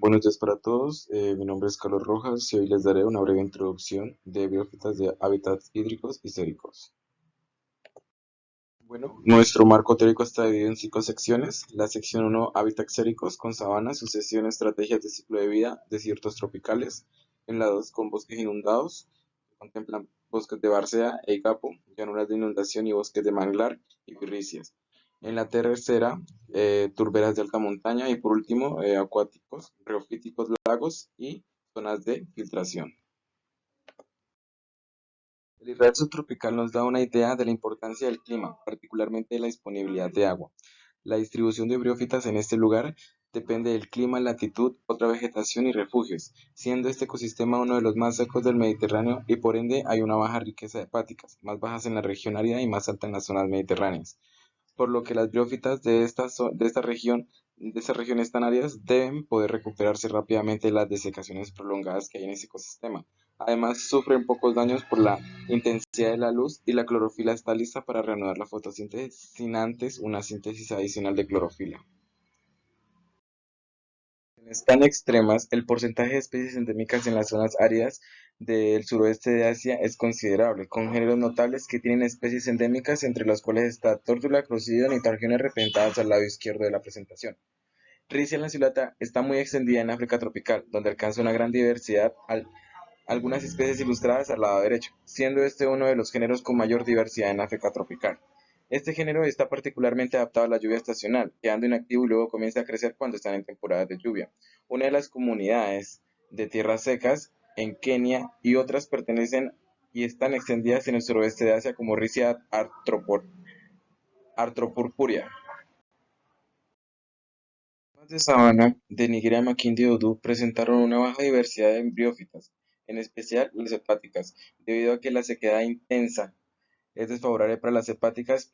Buenos días para todos, mi nombre es Carlos Rojas y hoy les daré una breve introducción de briófitas de hábitats hídricos y séricos. Bueno, nuestro marco teórico está dividido en 5 secciones. La sección 1, hábitats séricos con sabanas, sucesión, estrategias de ciclo de vida, desiertos tropicales. En la 2, con bosques inundados, que contemplan bosques de bárcea e igapo, llanuras de inundación y bosques de manglar y pirríceas. En la tercera, turberas de alta montaña y por último, acuáticos, riofíticos, lagos y zonas de filtración. El Israel subtropical nos da una idea de la importancia del clima, particularmente de la disponibilidad de agua. La distribución de briófitas en este lugar depende del clima, latitud, otra vegetación y refugios, siendo este ecosistema uno de los más secos del Mediterráneo y por ende hay una baja riqueza de hepáticas, más bajas en la región árida y más alta en las zonas mediterráneas, por lo que las briófitas de estas regiones tan áridas deben poder recuperarse rápidamente de las desecaciones prolongadas que hay en ese ecosistema. Además, sufren pocos daños por la intensidad de la luz y la clorofila está lista para reanudar la fotosíntesis sin antes una síntesis adicional de clorofila. Tan extremas, el porcentaje de especies endémicas en las zonas áridas del suroeste de Asia es considerable, con géneros notables que tienen especies endémicas entre las cuales está Tórtula, Crocodilo y regiones representadas al lado izquierdo de la presentación. Riccia lanceolata está muy extendida en África tropical, donde alcanza una gran diversidad, algunas especies ilustradas al lado derecho, siendo este uno de los géneros con mayor diversidad en África tropical. Este género está particularmente adaptado a la lluvia estacional, quedando inactivo y luego comienza a crecer cuando están en temporadas de lluvia. Una de las comunidades de tierras secas en Kenia y otras pertenecen y están extendidas en el suroeste de Asia como Riccia artropurpurea. Las de sabana de Nigeria, Makinde y Odu presentaron una baja diversidad de briófitas, en especial las hepáticas, debido a que la sequedad intensa es desfavorable para las hepáticas,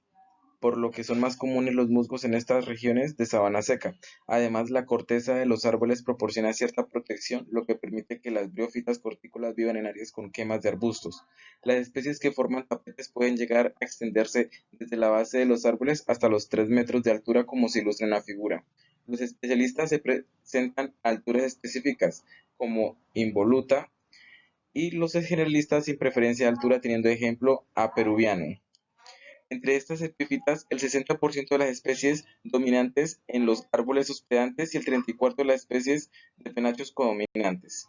por lo que son más comunes los musgos en estas regiones de sabana seca. Además, la corteza de los árboles proporciona cierta protección, lo que permite que las briófitas cortícolas vivan en áreas con quemas de arbustos. Las especies que forman tapetes pueden llegar a extenderse desde la base de los árboles hasta los 3 metros de altura, como se ilustra en la figura. Los especialistas se presentan a alturas específicas, como involuta, y los generalistas sin preferencia de altura, teniendo ejemplo a peruviano. Entre estas epífitas, el 60% de las especies dominantes en los árboles hospedantes y el 34% de las especies de penachos codominantes.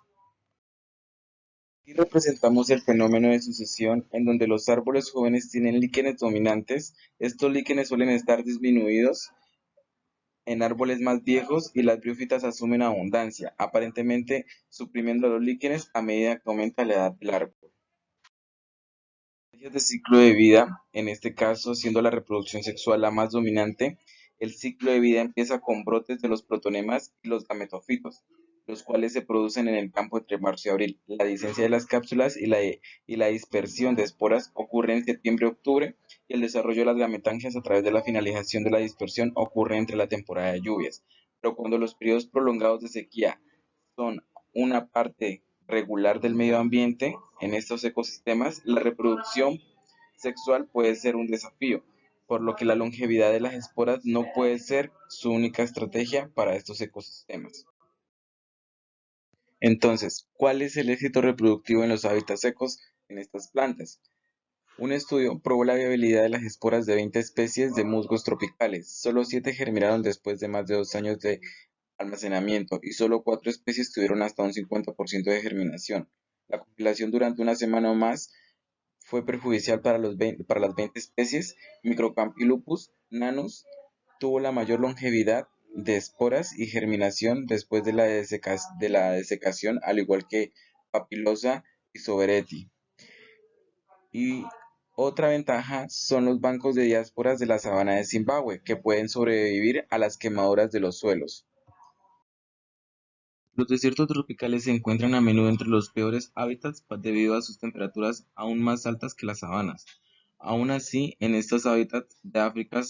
Aquí representamos el fenómeno de sucesión en donde los árboles jóvenes tienen líquenes dominantes. Estos líquenes suelen estar disminuidos en árboles más viejos y las briófitas asumen abundancia, aparentemente suprimiendo los líquenes a medida que aumenta la edad del árbol. Estrategias de ciclo de vida, en este caso siendo la reproducción sexual la más dominante, el ciclo de vida empieza con brotes de los protonemas y los gametofitos, los cuales se producen en el campo entre marzo y abril. La licencia de las cápsulas y la dispersión de esporas ocurre en septiembre-octubre y el desarrollo de las gametangias a través de la finalización de la dispersión ocurre entre la temporada de lluvias. Pero cuando los periodos prolongados de sequía son una parte regular del medio ambiente en estos ecosistemas, la reproducción sexual puede ser un desafío, por lo que la longevidad de las esporas no puede ser su única estrategia para estos ecosistemas. Entonces, ¿cuál es el éxito reproductivo en los hábitats secos en estas plantas? Un estudio probó la viabilidad de las esporas de 20 especies de musgos tropicales. Solo 7 germinaron después de más de 2 años de almacenamiento y solo 4 especies tuvieron hasta un 50% de germinación. La compilación durante una semana o más fue perjudicial para para las 20 especies. Microcampylopus nanus tuvo la mayor longevidad de esporas y germinación después de de la desecación, al igual que Papillosa isobereti. Y otra ventaja son los bancos de diásporas de la sabana de Zimbabue, que pueden sobrevivir a las quemaduras de los suelos. Los desiertos tropicales se encuentran a menudo entre los peores hábitats debido a sus temperaturas aún más altas que las sabanas. Aún así, en estos hábitats de África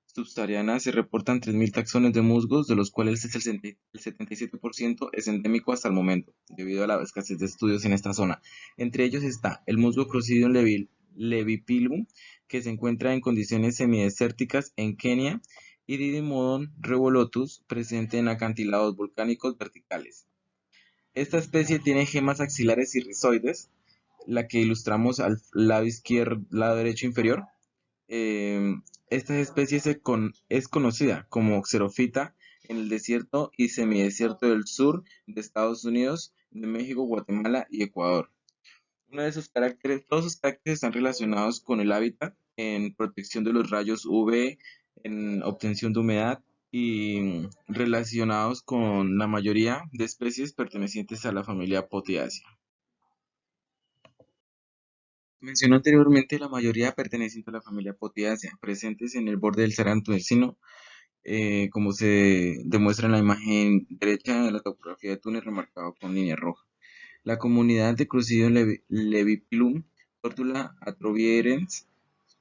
subsahariana se reportan 3.000 taxones de musgos, de los cuales el 77% es endémico hasta el momento, debido a la escasez de estudios en esta zona. Entre ellos está el musgo Clostridium levipilum, que se encuentra en condiciones semidesérticas en Kenia, y Didymodon revolutus, presente en acantilados volcánicos verticales. Esta especie tiene gemas axilares y rizoides, la que ilustramos al lado izquierdo, lado derecho inferior. Eh, esta especie es conocida como xerofita en el desierto y semidesierto del sur de Estados Unidos, de México, Guatemala y Ecuador. Uno de sus caracteres, todos sus caracteres están relacionados con el hábitat, en protección de los rayos UV, en obtención de humedad y relacionados con la mayoría de especies pertenecientes a la familia Potiaceae. Mencionó anteriormente la mayoría perteneciente a la familia Potiaceae, presentes en el borde del Saranto encino, como se demuestra en la imagen derecha de la topografía de Túnez remarcado con línea roja. La comunidad de Crucidium levipilum, Tortula atrovierens,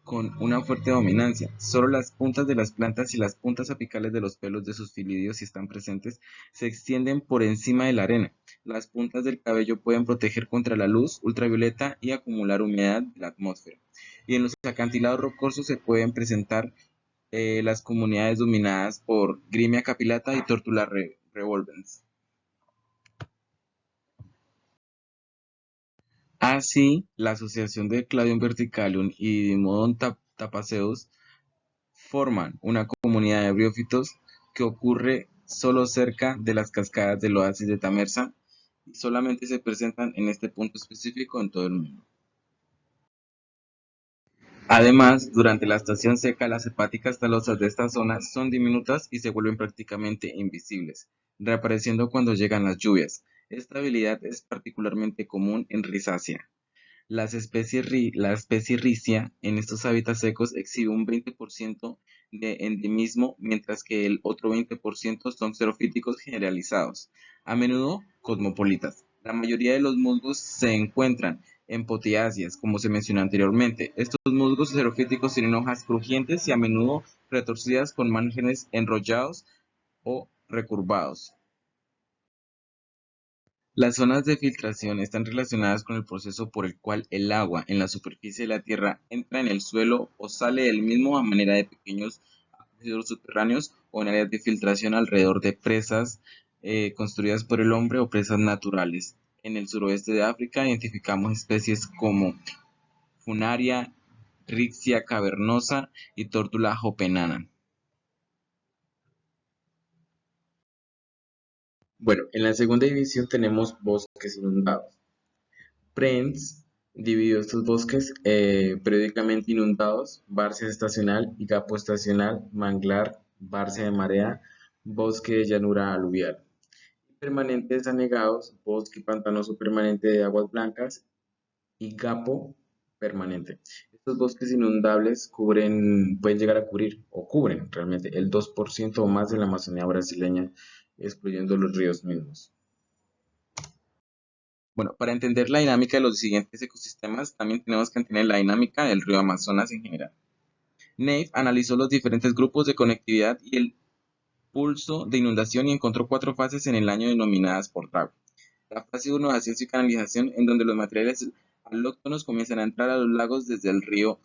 con una fuerte dominancia. Solo las puntas de las plantas y las puntas apicales de los pelos de sus filidios, si están presentes, se extienden por encima de la arena. Las puntas del cabello pueden proteger contra la luz ultravioleta y acumular humedad de la atmósfera. Y en los acantilados rocosos se pueden presentar las comunidades dominadas por Grimia capillata y Tortula revolvens. Así, la asociación de Cladium verticalium y Dimodon tapaceus forman una comunidad de briófitos que ocurre solo cerca de las cascadas del oasis de Tamersa y solamente se presentan en este punto específico en todo el mundo. Además, durante la estación seca, las hepáticas talosas de esta zona son diminutas y se vuelven prácticamente invisibles, reapareciendo cuando llegan las lluvias. Esta habilidad es particularmente común en Rizácea. La especie ricia en estos hábitats secos exhibe un 20% de endemismo, mientras que el otro 20% son xerofíticos generalizados, a menudo cosmopolitas. La mayoría de los musgos se encuentran en potiáceas, como se mencionó anteriormente. Estos musgos xerofíticos tienen hojas crujientes y a menudo retorcidas con márgenes enrollados o recurvados. Las zonas de filtración están relacionadas con el proceso por el cual el agua en la superficie de la Tierra entra en el suelo o sale del mismo a manera de pequeños acuíferos subterráneos o en áreas de filtración alrededor de presas construidas por el hombre o presas naturales. En el suroeste de África identificamos especies como Funaria, Rixia cavernosa y Tórtula hopenana. Bueno, en la segunda división tenemos bosques inundados. Prenz dividió estos bosques periódicamente inundados: Várzea estacional, Igapo estacional, manglar, Várzea de marea, bosque de llanura aluvial. Permanentes anegados: bosque pantanoso permanente de aguas blancas, Igapo permanente. Estos bosques inundables pueden llegar a cubrir, o cubren realmente, el 2% o más de la Amazonía brasileña, excluyendo los ríos mismos. Bueno, para entender la dinámica de los siguientes ecosistemas, también tenemos que entender la dinámica del río Amazonas en general. Nave analizó los diferentes grupos de conectividad y el pulso de inundación y encontró 4 fases en el año denominadas por Trago. La fase 1, ascenso y canalización, en donde los materiales alóctonos comienzan a entrar a los lagos desde el río.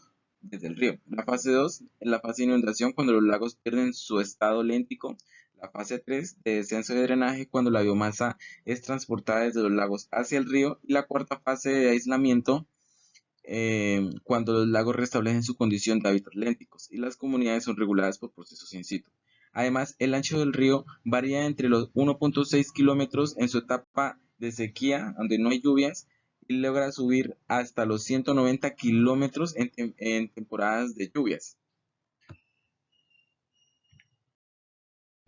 La fase 2, en la fase de inundación, cuando los lagos pierden su estado léntico. La fase 3, de descenso de drenaje, cuando la biomasa es transportada desde los lagos hacia el río. Y la cuarta fase de aislamiento, cuando los lagos restablecen su condición de hábitats lénticos y las comunidades son reguladas por procesos in situ. Además, el ancho del río varía entre los 1.6 kilómetros en su etapa de sequía, donde no hay lluvias, y logra subir hasta los 190 kilómetros en temporadas de lluvias.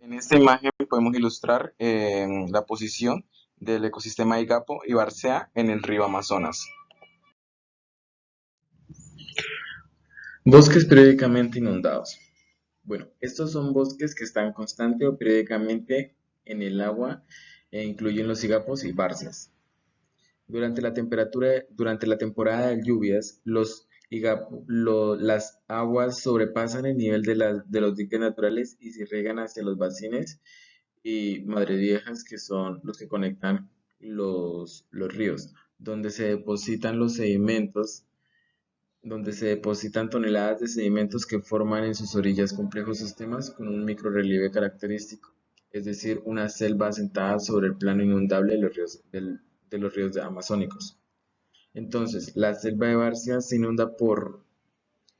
En esta imagen podemos ilustrar la posición del ecosistema Igapo y Várzea en el río Amazonas. Bosques periódicamente inundados. Bueno, estos son bosques que están constante o periódicamente en el agua e incluyen los igapos y bárceas. Durante la temporada de lluvias, las aguas sobrepasan el nivel de los diques naturales y se riegan hacia los bacines y madreviejas, que son los que conectan los ríos, donde se depositan los sedimentos donde se depositan toneladas de sedimentos que forman en sus orillas complejos sistemas con un microrrelieve característico, es decir, una selva asentada sobre el plano inundable de los ríos, de los ríos amazónicos. Entonces, la selva de Barcia se inunda por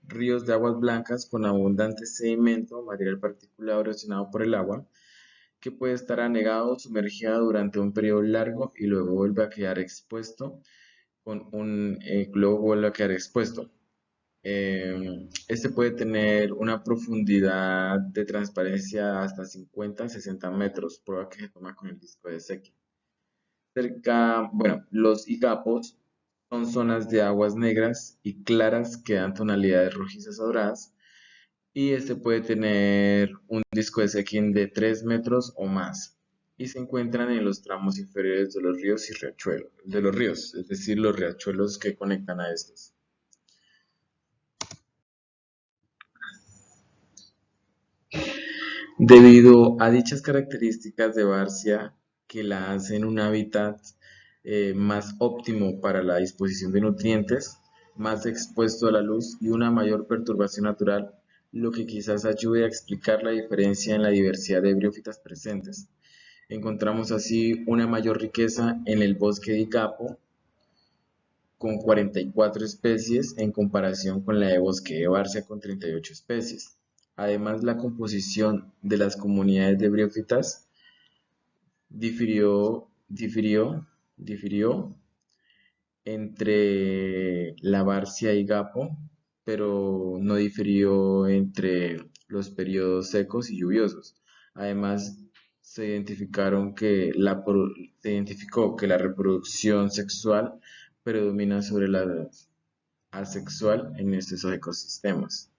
ríos de aguas blancas con abundante sedimento, material particulado erosionado por el agua, que puede estar anegado o sumergida durante un periodo largo y luego vuelve a quedar expuesto luego vuelve a quedar expuesto. Este puede tener una profundidad de transparencia hasta 50-60 metros, prueba que se toma con el disco de Secchi. Bueno, los igapos son zonas de aguas negras y claras que dan tonalidades rojizas a doradas y este puede tener un disco de Secchi de 3 metros o más y se encuentran en los tramos inferiores de los ríos y riachuelos, de los ríos, es decir, los riachuelos que conectan a estos. Debido a dichas características de Barcia que la hacen un hábitat más óptimo para la disposición de nutrientes, más expuesto a la luz y una mayor perturbación natural, lo que quizás ayude a explicar la diferencia en la diversidad de briófitas presentes. Encontramos así una mayor riqueza en el bosque de Icapo, con 44 especies en comparación con la de bosque de Barcia con 38 especies. Además, la composición de las comunidades de briófitas difirió entre la Barcia y Gapo, pero no difirió entre los periodos secos y lluviosos. Además, se identificó que la reproducción sexual predomina sobre la asexual en estos ecosistemas.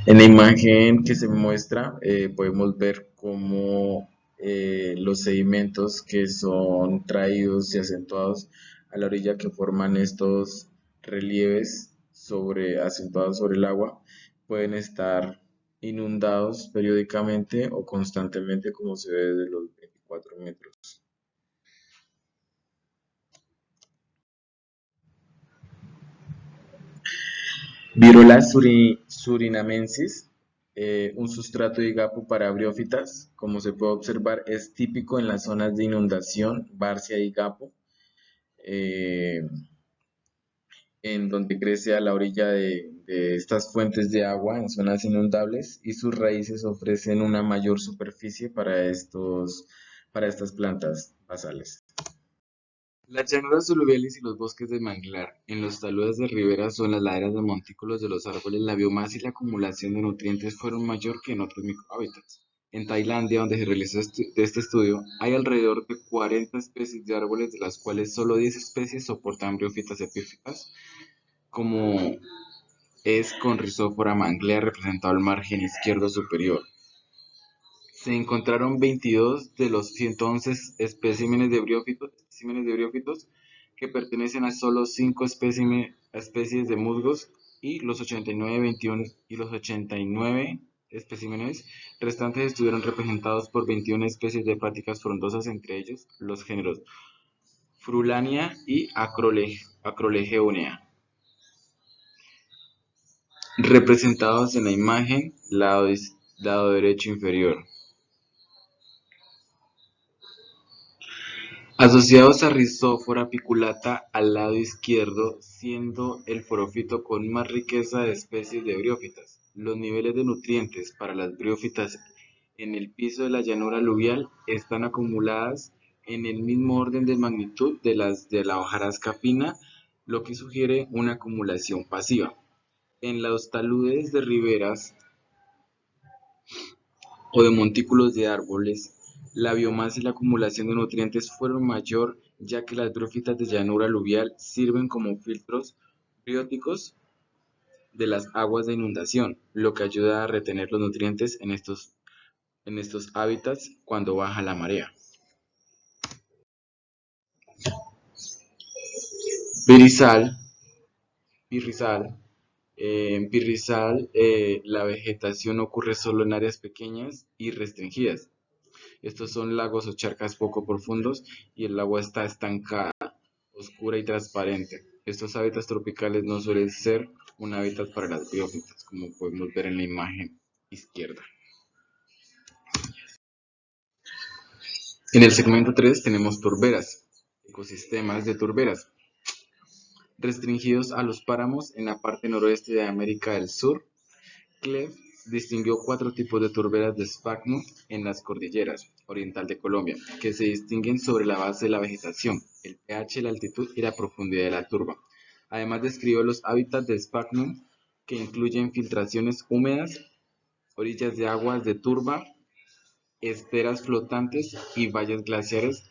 En la imagen que se muestra podemos ver cómo los sedimentos que son traídos y acentuados a la orilla que forman estos relieves acentuados sobre el agua pueden estar inundados periódicamente o constantemente como se ve desde los 24 metros. Virola surinamensis, un sustrato de igapo para briófitas, como se puede observar, es típico en las zonas de inundación, Barcia y Gapo, eh, en donde crece a la orilla de estas fuentes de agua en zonas inundables y sus raíces ofrecen una mayor superficie para estas plantas basales. Las llanuras aluviales y los bosques de manglar en los taludes de ribera son las laderas de montículos de los árboles. La biomasa y la acumulación de nutrientes fueron mayor que en otros microhábitats. En Tailandia, donde se realizó este estudio, hay alrededor de 40 especies de árboles, de las cuales solo 10 especies soportan briófitas epífitas, como es con Rhizophyra manglea representado al margen izquierdo superior. Se encontraron 22 de los 111 especímenes de briófitos que pertenecen a solo 5 especies de musgos y los 89 especímenes restantes estuvieron representados por 21 especies de hepáticas frondosas, entre ellos los géneros Frulania y Acrolegeonea, representados en la imagen lado derecho inferior. Asociados a Rhizophyra apiculata al lado izquierdo, siendo el forofito con más riqueza de especies de briófitas. Los niveles de nutrientes para las briófitas en el piso de la llanura aluvial están acumuladas en el mismo orden de magnitud de las de la hojarasca fina, lo que sugiere una acumulación pasiva. En los taludes de riberas o de montículos de árboles, la biomasa y la acumulación de nutrientes fueron mayor, ya que las briófitas de llanura aluvial sirven como filtros bióticos de las aguas de inundación, lo que ayuda a retener los nutrientes en estos hábitats cuando baja la marea. Pirizal, Pirrizal. En Pirrizal, la vegetación ocurre solo en áreas pequeñas y restringidas. Estos son lagos o charcas poco profundos y el agua está estancada, oscura y transparente. Estos hábitats tropicales no suelen ser un hábitat para las biófitas, como podemos ver en la imagen izquierda. En el segmento 3 tenemos turberas, ecosistemas de turberas, restringidos a los páramos en la parte noroeste de América del Sur. Cleve distinguió 4 tipos de turberas de sphagnum en las cordilleras oriental de Colombia, que se distinguen sobre la base de la vegetación, el pH, la altitud y la profundidad de la turba. Además describió los hábitats de sphagnum, que incluyen filtraciones húmedas, orillas de aguas de turba, esteras flotantes y valles glaciares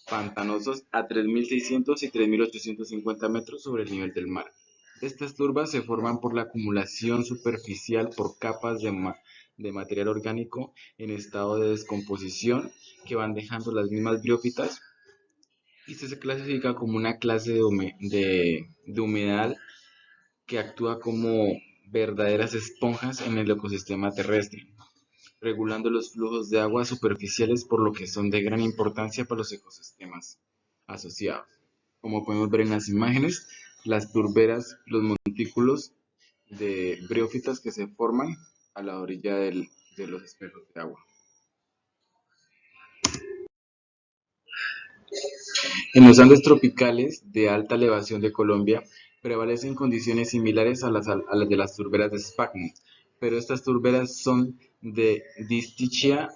pantanosos a 3.600 y 3.850 metros sobre el nivel del mar. Estas turbas se forman por la acumulación superficial por capas de material orgánico en estado de descomposición que van dejando las mismas briófitas, y se clasifica como una clase de humedal que actúa como verdaderas esponjas en el ecosistema terrestre, regulando los flujos de agua superficiales, por lo que son de gran importancia para los ecosistemas asociados. Como podemos ver en las imágenes, las turberas, los montículos de briófitas que se forman a la orilla de los espejos de agua. En los Andes tropicales de alta elevación de Colombia prevalecen condiciones similares a las de las turberas de sphagnum, pero estas turberas son de Distichia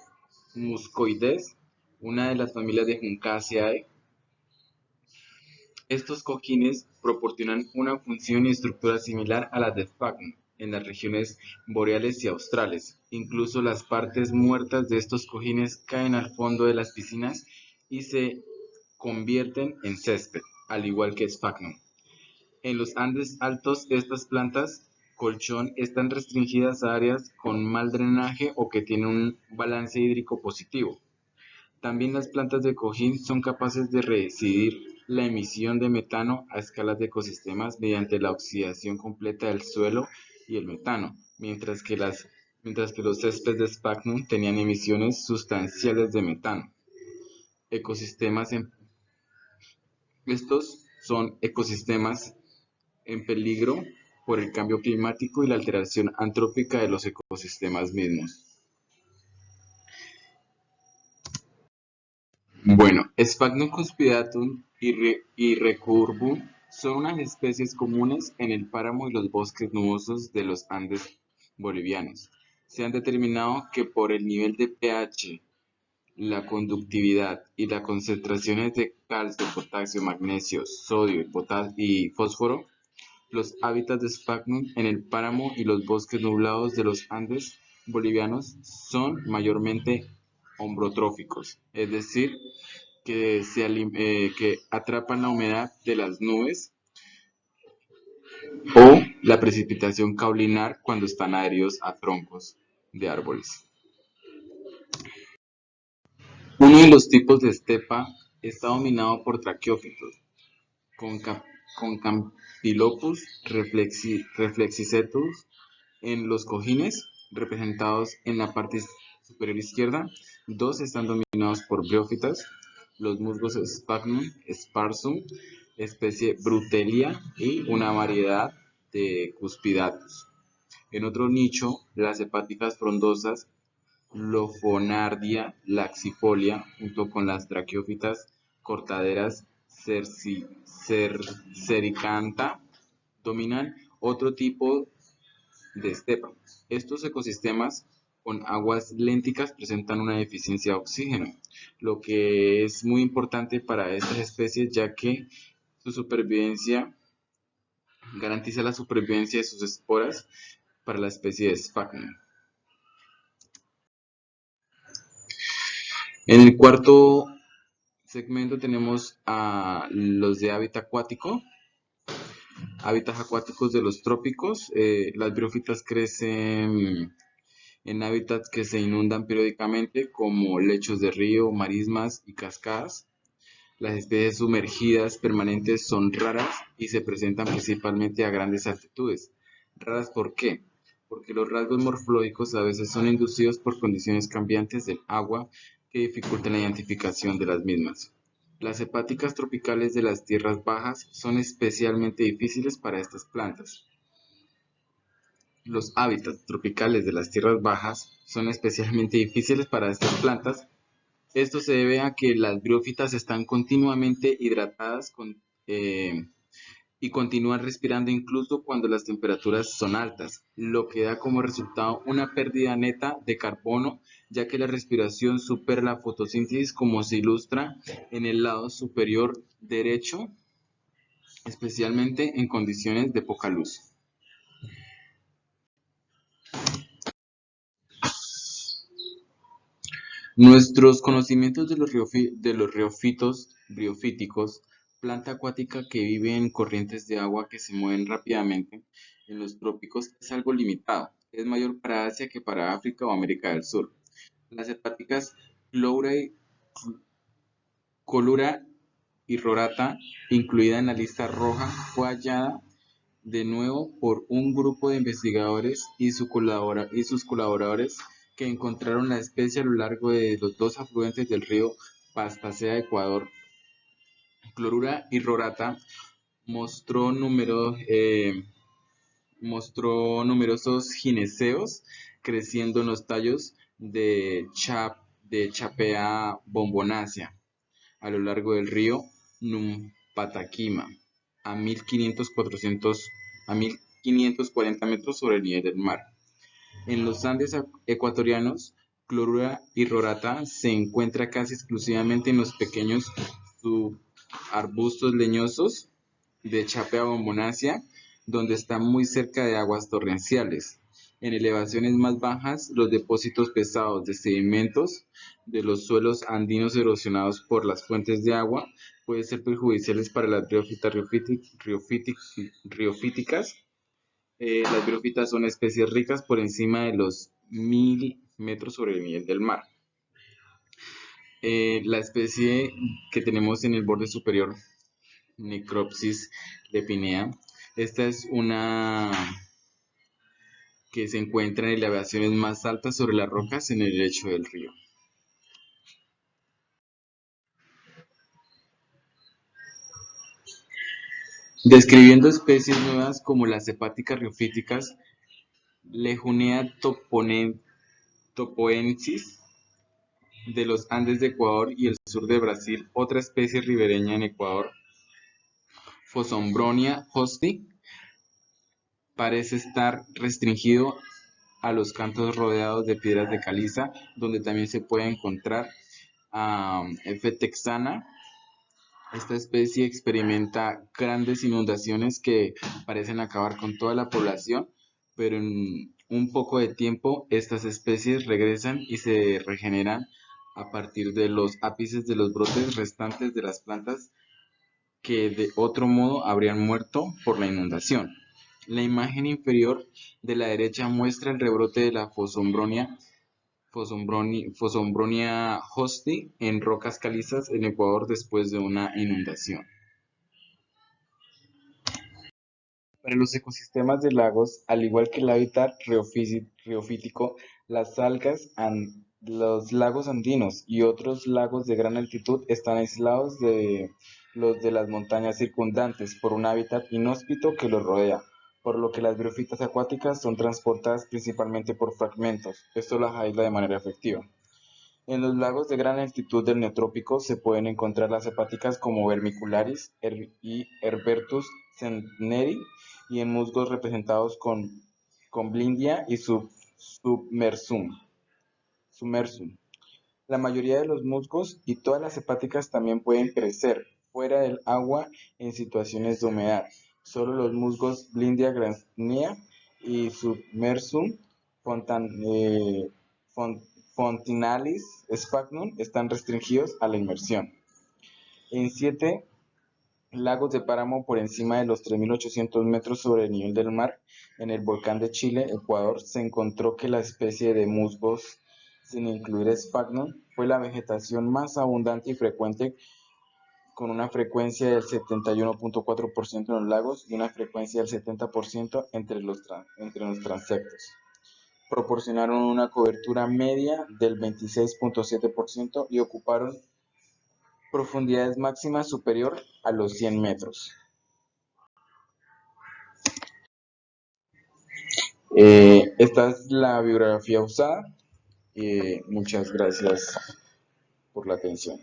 muscoides, una de las familias de Juncaceae. Estos cojines proporcionan una función y estructura similar a las de sphagnum en las regiones boreales y australes. Incluso las partes muertas de estos cojines caen al fondo de las piscinas y se convierten en césped, al igual que sphagnum. En los Andes altos, estas plantas colchón están restringidas a áreas con mal drenaje o que tienen un balance hídrico positivo. También las plantas de cojín son capaces de residir la emisión de metano a escalas de ecosistemas mediante la oxidación completa del suelo y el metano, mientras que los céspedes de sphagnum tenían emisiones sustanciales de metano. Ecosistemas en Estos son ecosistemas en peligro por el cambio climático y la alteración antrópica de los ecosistemas mismos. Bueno, Sphagnum cuspidatum y Recurvum son unas especies comunes en el páramo y los bosques nubosos de los Andes bolivianos. Se han determinado que por el nivel de pH, la conductividad y las concentraciones de calcio, potasio, magnesio, sodio y fósforo, los hábitats de sphagnum en el páramo y los bosques nublados de los Andes bolivianos son mayormente hombrotróficos, es decir, que atrapan la humedad de las nubes o la precipitación caulinar cuando están adheridos a troncos de árboles. Uno de los tipos de estepa está dominado por traqueófitos, con, con Campylopus reflexicetus en los cojines, representados en la parte superior izquierda. Dos están dominados por briófitas, los musgos Sphagnum sparsum, especie Brutelia y una variedad de Cuspidatus. En otro nicho, las hepáticas frondosas Lophonardia laxifolia, junto con las traqueófitas cortaderas Cercicantha, dominan otro tipo de estepa. Estos ecosistemas con aguas lénticas presentan una deficiencia de oxígeno, lo que es muy importante para estas especies, ya que su supervivencia garantiza la supervivencia de sus esporas para la especie de Sphagnum. En el cuarto segmento tenemos a los de hábitat acuático. Hábitats acuáticos de los trópicos. Las briófitas crecen en hábitats que se inundan periódicamente, como lechos de río, marismas y cascadas. Las especies sumergidas permanentes son raras y se presentan principalmente a grandes altitudes. ¿Raras por qué? Porque los rasgos morfológicos a veces son inducidos por condiciones cambiantes del agua que dificultan la identificación de las mismas. Las hepáticas tropicales de las tierras bajas son especialmente difíciles para estas plantas. Los hábitats tropicales de las tierras bajas son especialmente difíciles para estas plantas. Esto se debe a que las briófitas están continuamente hidratadas eh, y continúan respirando incluso cuando las temperaturas son altas, lo que da como resultado una pérdida neta de carbono, ya que la respiración supera la fotosíntesis, como se ilustra en el lado superior derecho, especialmente en condiciones de poca luz. Nuestros conocimientos de los reofitos briofíticos, planta acuática que vive en corrientes de agua que se mueven rápidamente en los trópicos, es algo limitado. Es mayor para Asia que para África o América del Sur. Las hepáticas Colura y Rorata, incluida en la lista roja, fue hallada de nuevo por un grupo de investigadores y sus colaboradores que encontraron la especie a lo largo de los dos afluentes del río Pastaza, Ecuador. Clorura y Rorata mostró, mostró numerosos gineceos creciendo en los tallos de Chapea bombonácea a lo largo del río Numpataquima, a 1540 metros sobre el nivel del mar. En los Andes ecuatorianos, Clorura y Rorata se encuentra casi exclusivamente en los pequeños subarbustos leñosos de Chapea bombonácea, donde está muy cerca de aguas torrenciales. En elevaciones más bajas, los depósitos pesados de sedimentos de los suelos andinos erosionados por las fuentes de agua pueden ser perjudiciales para las briófitas riofíticas. Las briófitas son especies ricas por encima de los 1000 metros sobre el nivel del mar. La especie que tenemos en el borde superior, Necropsis lepinea, esta es una que se encuentra en elevaciones más altas sobre las rocas en el lecho del río. Describiendo especies nuevas como las hepáticas riofíticas, Lejunea topoensis de los Andes de Ecuador y el sur de Brasil, otra especie ribereña en Ecuador, Fosombronia hosti, parece estar restringido a los cantos rodeados de piedras de caliza, donde también se puede encontrar F. texana. Esta especie experimenta grandes inundaciones que parecen acabar con toda la población, pero en un poco de tiempo estas especies regresan y se regeneran a partir de los ápices de los brotes restantes de las plantas que de otro modo habrían muerto por la inundación. La imagen inferior de la derecha muestra el rebrote de la Fosombronia hosti en rocas calizas en Ecuador después de una inundación. Para los ecosistemas de lagos, al igual que el hábitat riofítico, las los lagos andinos y otros lagos de gran altitud están aislados de los de las montañas circundantes por un hábitat inhóspito que los rodea, por lo que las briófitas acuáticas son transportadas principalmente por fragmentos. Esto las aísla de manera efectiva. En los lagos de gran altitud del Neotrópico se pueden encontrar las hepáticas como Vermicularis y Herbertus centneri, y en musgos representados con Blindia y Submersum. La mayoría de los musgos y todas las hepáticas también pueden crecer fuera del agua en situaciones de humedad. Solo los musgos Blindia grandea y Submersum eh, Fontinalis sphagnum están restringidos a la inmersión. En 7 lagos de páramo por encima de los 3.800 metros sobre el nivel del mar, en el volcán de Chile, Ecuador, se encontró que la especie de musgos, sin incluir sphagnum, fue la vegetación más abundante y frecuente, con una frecuencia del 71.4% en los lagos y una frecuencia del 70% entre los transectos. Proporcionaron una cobertura media del 26.7% y ocuparon Profundidades máximas superior a los 100 metros. Esta es la bibliografía usada. Muchas gracias por la atención.